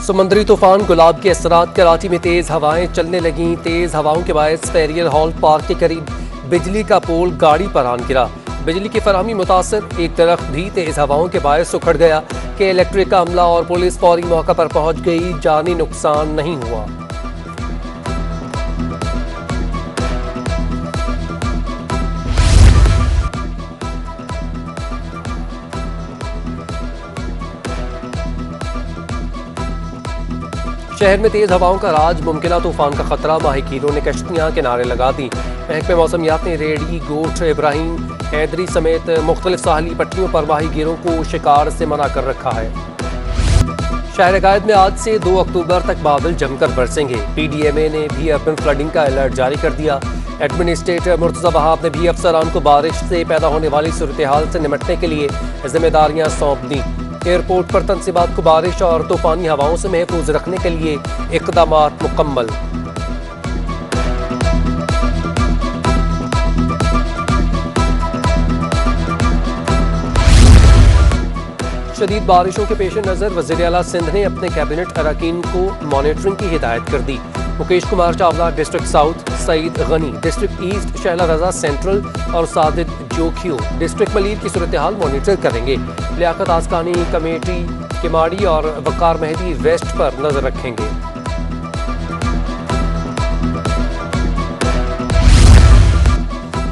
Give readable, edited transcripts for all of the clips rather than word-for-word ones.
समुद्री तूफान गुलाब के असरात कराची में तेज हवाएं चलने लगीं। तेज हवाओं के बायस फेरियल हॉल पार्क के करीब बिजली का पोल गाड़ी पर आन गिरा। बिजली की फराहमी मुतासर, एक दरख्त भी तेज हवाओं के बायस उखड़ गया कि इलेक्ट्रिक का अमला और पुलिस फौरी मौका पर पहुंच गई। जानी नुकसान नहीं हुआ। शहर में तेज हवाओं का राज, मुमकिना तूफान का खतरा, माहिकीरों ने कश्तियां किनारे लगा दी। महकमे मौसमियात ने रेडी, गोठ, इब्राहिम, हैदरी समेत मुख्तलिफ साहली पट्टियों पर माहिकीरों को शिकार से मना कर रखा है। शहर गायद में आज से 2 अक्टूबर तक बादल जमकर बरसेंगे। PDMA ने भी अर्बन फ्लडिंग का अलर्ट जारी कर दिया। एडमिनिस्ट्रेटर मुर्तज़ा वहाब ने भी अफसरान को बारिश से पैदा होने वाली सूरत हाल से निपटने के लिए जिम्मेदारियां सौंप दी। एयरपोर्ट पर तनसीबात को बारिश और तूफानी हवाओं से महफूज रखने के लिए इक़दामात मुकम्मल। शदीद बारिशों के पेश नज़र वज़ीर आला सिंध ने अपने कैबिनेट अरकान को मॉनिटरिंग की हिदायत कर दी। Mukesh Kumar Chawla district south, Saeed Ghani district east, Shaila Raza central और सादिद जोखियो डिस्ट्रिक्ट मलीर की सूरत हाल मॉनिटर करेंगे। लियाकत आसकानी कमेटी किमाड़ी और वकार मेहदी वेस्ट पर नजर रखेंगे।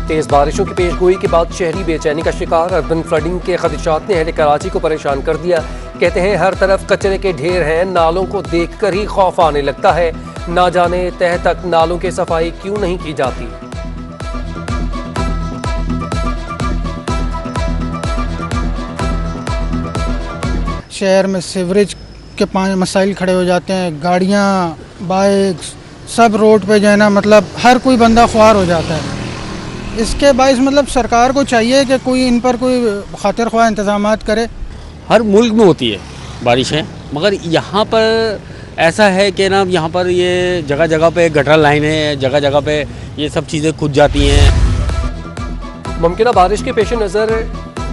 तेज बारिशों की पेशगोई के बाद शहरी बेचैनी का शिकार। अर्बन फ्लडिंग के खदशात ने अहले कराची को परेशान कर दिया। कहते हैं हर तरफ कचरे के ढेर हैं, नालों को देखकर ही खौफ आने लगता है। ना जाने तह तक नालों की सफाई क्यों नहीं की जाती। शहर में सीवरेज के पानी मसाइल खड़े हो जाते हैं। गाड़ियाँ, बाइक्स सब रोड पे जो है ना, मतलब हर कोई बंदा ख्वार हो जाता है। इसके बायस मतलब सरकार को चाहिए कि कोई इन पर कोई खातिर ख्वाह इंतजामात करे। हर मुल्क में होती है बारिशें, मगर यहाँ पर ऐसा है कि ना, यहाँ पर ये जगह जगह पे गटर लाइनें हैं, जगह जगह पे ये सब चीज़ें खुद जाती हैं। मुमकिन बारिश के पेश नज़र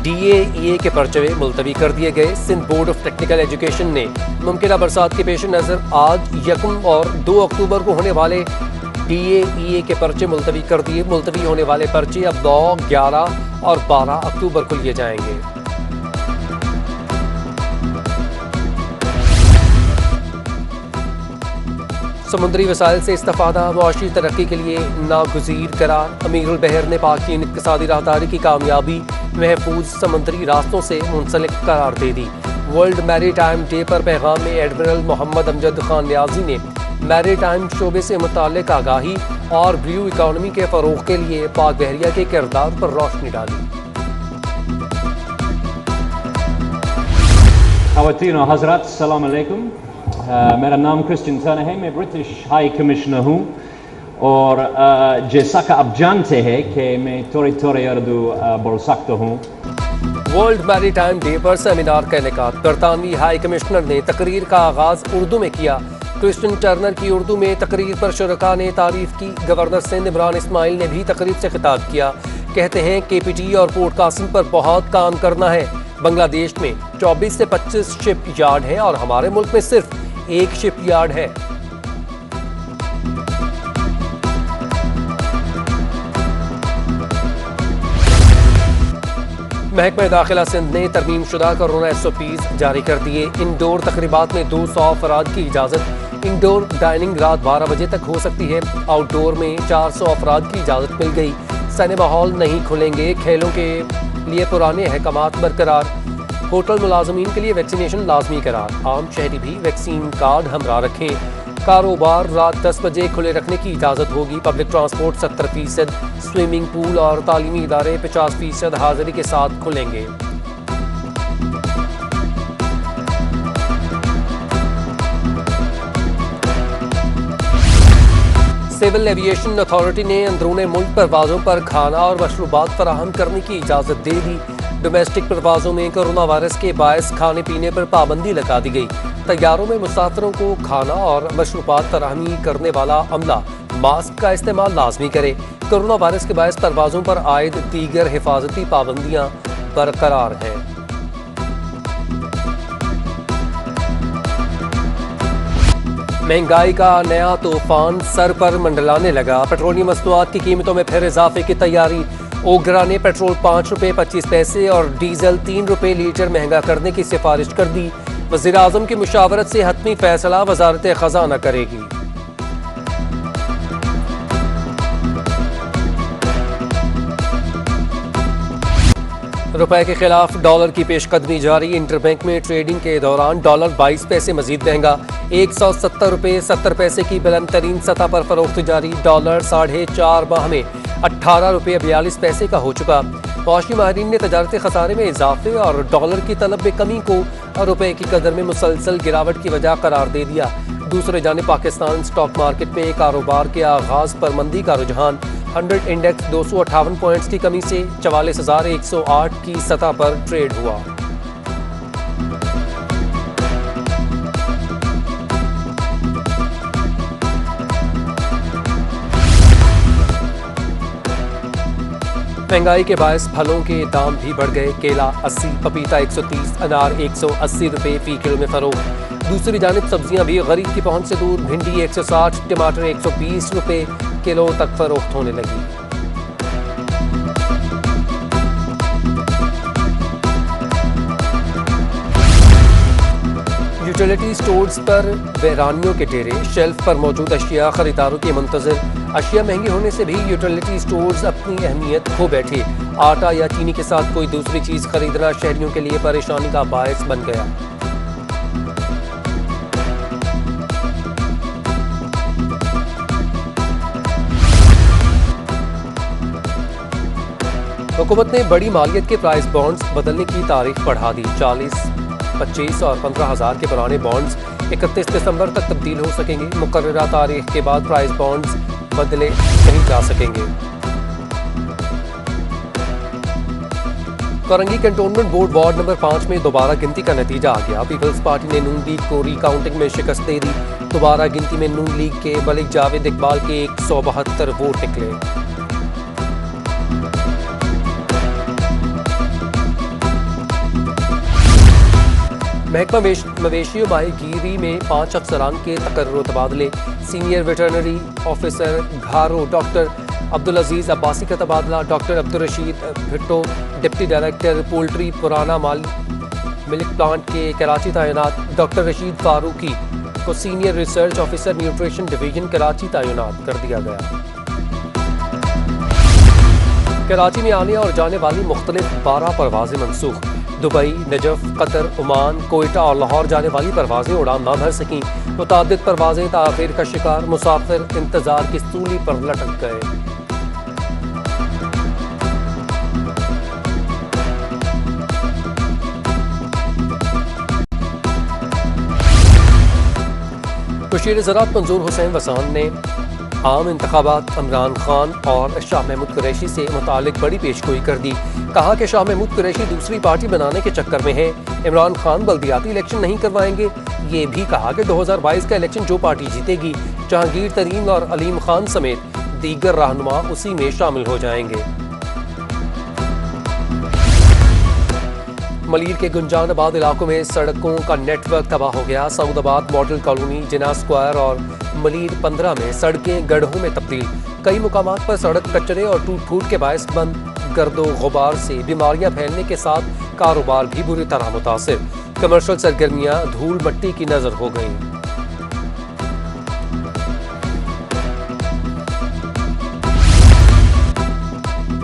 DAEA के पर्चवे मुलतवी कर दिए गए। Sindh board of technical education ने मुमकिन बरसात के पेश नज़र आज 1 और 2 अक्टूबर को होने वाले DAEA के पर्चे मुलतवी कर दिए। मुलतवी होने वाले पर्चे अब 9, 11 और 12 अक्टूबर को लिए जाएंगे। समुद्री वसाइल से इस्तेफादा मुआशी तरक्की के लिए नागुज़ीर करार। अमीरुल बहर ने पाक की इक़्तिसादी राहदारी की कामयाबी महफूज समुद्री रास्तों से मुंसलिक करार दे दी। वर्ल्ड मैरीटाइम डे पर पैगाम में एडमिरल मोहम्मद अमजद खान न्याजी ने मैरीटाइम शोबे से मुताल्लिक आगाही और ब्लू इकॉनमी के फ़रोग़ के लिए पाक बहरिया के किरदार पर रोशनी डाली। ख़वातीन और हज़रात, अस्सलाम वालेकुम। मेरा नाम क्रिस्टियन टर्नर है। मैं ब्रिटिश हाई कमिश्नर हूँ और जैसा कि आप जानते हैं कि मैं थोड़ी उर्दू बोल सकता हूँ। वर्ल्ड मैरीटाइम डे पर सेमिनार का इनेकाद। बरतानवी हाई कमिश्नर ने तकरीर का आगाज उर्दू में किया। क्रिस्टियन टर्नर की उर्दू में तकरीर पर शुरका ने तारीफ की। गवर्नर सिंध इमरान इस्माइल ने भी तकरीर से खिताब किया। कहते हैं KPT और पोर्ट कासिम पर बहुत काम करना है। बांग्लादेश में 24 से 25 शिप यार्ड है और हमारे मुल्क में सिर्फ 1 शिप यार्ड है। महकमा दाखिला सिंध ने तरमीम शुदा कोरोना SOPs जारी कर दिए। इंडोर तकरीबात में 200 अफराद की इजाज़त। इंडोर डाइनिंग रात 12 बजे तक हो सकती है। आउटडोर में 400 अफराद की इजाज़त मिल गई। सिनेमा हॉल नहीं खुलेंगे। खेलों के लिए पुराने अहकामात बरकरार। होटल मुलाजमीन के लिए वैक्सीनेशन लाजमी करार। आम शहरी भी वैक्सीन कार्ड हमरा रखें। कारोबार रात 10 बजे खुले रखने की इजाज़त होगी। पब्लिक ट्रांसपोर्ट 70%, स्विमिंग पूल और तालीमी इदारे 50% हाजिरी के साथ खुलेंगे। सिविल एविएशन अथॉरिटी ने अंदरूनी मुल्क परवाज़ों पर खाना और मशरूबात फराहम करने की इजाज़त दे दी। डोमेस्टिक परवाज़ों में कोरोना वायरस के बायस खाने पीने पर पाबंदी लगा दी गई। तैयारों में मुसाफिरों को खाना और मशरूबात फराहमी करने वाला अमला मास्क का इस्तेमाल लाजमी करे। कोरोना वायरस के बायस परवाज़ों पर आयद दीगर हिफाजती पाबंदियाँ बरकरार हैं। महंगाई का नया तूफान सर पर मंडलाने लगा। पेट्रोलियम मसनूआत की कीमतों में फिर इजाफे की तैयारी। ओगरा ने पेट्रोल 5 रुपये 25 पैसे और डीजल 3 रुपये लीटर महंगा करने की सिफारिश कर दी। वज़ीर आज़म की मुशावरत से हतमी फैसला वजारत खजाना करेगी। रुपए के खिलाफ डॉलर की पेशकदमी जारी। इंटरबैंक में ट्रेडिंग के दौरान डॉलर 22 पैसे मजीद महंगा। 170 रुपये 70 पैसे की बुलंद तरीन सतह पर फरोख्त जारी। डॉलर 4.5 माह में 18 रुपये 42 पैसे का हो चुका। मौशी माहिरीन ने तजारती खसारे में इजाफे और डॉलर की तलब में कमी को रुपए की कदर में मुसलसल गिरावट की वजह करार दे दिया। दूसरे जानिब पाकिस्तान स्टॉक मार्केट में कारोबार के आगाज पर मंदी का रुझान। 100 इंडेक्स 258 पॉइंट्स की कमी से 44,108 की सतह पर ट्रेड हुआ। महंगाई के बायस फलों के दाम भी बढ़ गए। केला 80, पपीता 130, अनार 180 रुपये फी किलो में फरोख्त। दूसरी जानिब सब्जियां भी गरीब की पहुंच से दूर। भिंडी 160, टमाटर 120 रुपये किलो तक फरोख्त होने लगी। यूटिलिटी स्टोर्स पर बहरानियों के डेरे। शेल्फ पर मौजूद अशिया खरीदारों के मुंतजर। अशिया महंगी होने से भी यूटिलिटी स्टोर्स अपनी अहमियत खो बैठे। आटा या चीनी के साथ कोई दूसरी चीज खरीदना शहरियों के लिए परेशानी का बायस बन गया। हुकूमत ने बड़ी मालियत के प्राइस बॉन्ड्स बदलने की तारीख बढ़ा दी। 40, 25 और 15,000 के पुराने बॉन्ड्स 31 दिसंबर तक तब्दील हो सकेंगे। मुकर्ररा तारीख के बाद प्राइस बॉन्ड्स बदले नहीं जा सकेंगे। Korangi cantonment board ward number 5 में दोबारा गिनती का नतीजा आ गया। पीपल्स पार्टी ने नून लीग को रिकाउंटिंग में शिकस्त दे दी। दोबारा गिनती में नून लीग के मलिक जावेद इकबाल के 172 वोट निकले। महकमा मवेशी माहीगीरी में 5 अफसरान के तकर्रुर तबादले। Senior veterinary officer Gharo doctor Abdul Aziz Abbasi का तबादला। Doctor Abdul Rashid Bhitto deputy director poultry पुराना मिल्क प्लांट के कराची तैनात। डॉक्टर रशीद फारूकी को senior research officer nutrition division Karachi तैनात कर दिया गया। कराची में आने और जाने वाली मुख्तलिफ 12 परवाजें मनसूख। Dubai, Najaf, Qatar, Oman, Quetta और लाहौर जाने वाली परवाजें उड़ान न भर सकीं। मुतादिद परवाजें ताखीर का शिकार। मुसाफिर इंतजार की सूली पर लटक गए। वज़ीर ज़राअत मंजूर हुसैन वसान ने आम इंतखाबात इमरान खान और शाह महमूद कुरैशी से मुतालिक बड़ी पेशगोई कर दी। कहा कि शाह महमूद कुरैशी दूसरी पार्टी बनाने के चक्कर में है। इमरान खान बल्दियाती इलेक्शन नहीं करवाएंगे। ये भी कहा कि 2022 का इलेक्शन जो पार्टी जीतेगी, जहांगीर तरीन और अलीम खान समेत दीगर रहनुमा उसी में शामिल हो जाएंगे। मलीर के गुंजानाबाद इलाकों में सड़कों का नेटवर्क तबाह हो गया। सऊदाबाद मॉडल कॉलोनी, जिना स्क्वायर और मलीर 15 में सड़कें गड्ढों में तब्दील। कई मुकामात पर सड़क कचरे और टूट फूट के बायस बंद। गर्दो गुबार से बीमारियां फैलने के साथ कारोबार भी बुरी तरह मुतासिर। कमर्शियल सरगर्मियां धूल मट्टी की नजर हो गईं।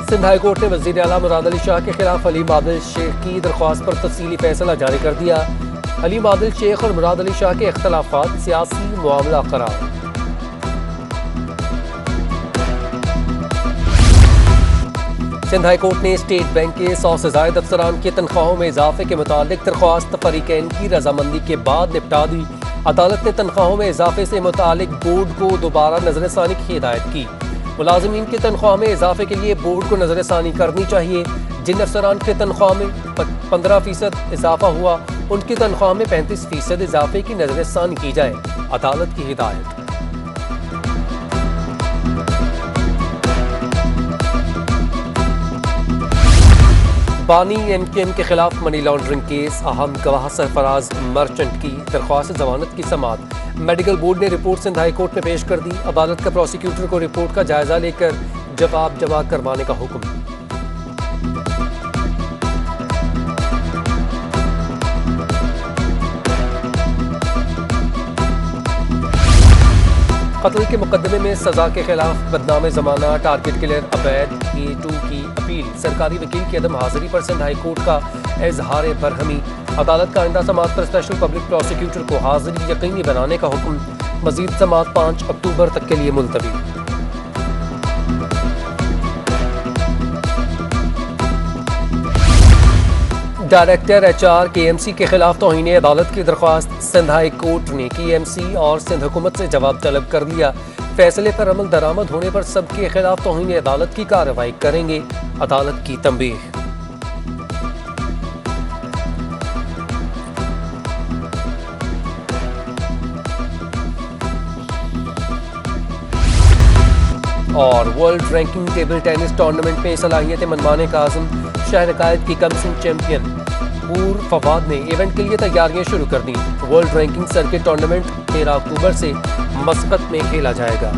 सिंध हाई कोर्ट ने वज़ीर आला मुराद अली शाह के खिलाफ अलीम आदिल शेख की दरख्वास्त पर तफसीली फैसला जारी कर दिया। अलीम आदिल शेख और मुराद अली शाह के इख्तलाफात सियासी मामला करार। सिंध हाई कोर्ट ने स्टेट बैंक के 100 से ज़ायद अफसरान की तनख्वाहों में इजाफे के मुतालिक दरख्वास्त फरीकैन की रजामंदी के बाद निपटा दी। अदालत ने तनख्वाहों में इजाफे से मुतालिक बोर्ड को दोबारा नजरसानी की हिदायत की। मुलाजिमीन की तनख्वाह में इजाफे के लिए बोर्ड को नजरसानी करनी चाहिए। जिन अफसरान की तनख्वाह में 15% इजाफा हुआ, उनकी तनख्वाह में 35% इजाफे की नजरसानी की जाए। अदालत की हिदायत। बानी MKM के खिलाफ मनी लॉन्ड्रिंग केस, अहम गवाह सरफराज मर्चेंट की दरख्वास्त जमानत की समाअत। मेडिकल बोर्ड ने रिपोर्ट सिंध हाई कोर्ट में पेश कर दी। अदालत का प्रोसिक्यूटर को रिपोर्ट का जायजा लेकर जवाब जमा करवाने का हुक्म। कत्ल के मुकदमे में सजा के खिलाफ बदनाम जमाना टारगेट किलर अवैध A2 की अपील। सरकारी वकील की अदम हाजिरी पर सिंध हाई कोर्ट का इजहार बरहमी। अदालत का आइंदा समाअत पर स्पेशल पब्लिक प्रोसिक्यूटर को हाजिरी यकीनी बनाने का हुक्म। मजीद समाअत 5 अक्टूबर तक के लिए मुलतवी। डायरेक्टर HR KMC के खिलाफ तौहीन अदालत की दरख्वास्त। सिंध हाई कोर्ट ने KMC और सिंध हुकूमत से जवाब तलब कर लिया। फैसले पर अमल दरामद होने पर सबके खिलाफ तौहीन अदालत की कार्रवाई करेंगे। अदालत की तंबीह। और world ranking table tennis tournament में सलाहियतें मनवाने का आज़म। शहर कायद की कमसिन चैंपियन हूर फवाद ने इवेंट के लिए तैयारियां शुरू कर दी। वर्ल्ड रैंकिंग सर्किट टूर्नामेंट 13 अक्टूबर से मस्कत में खेला जाएगा।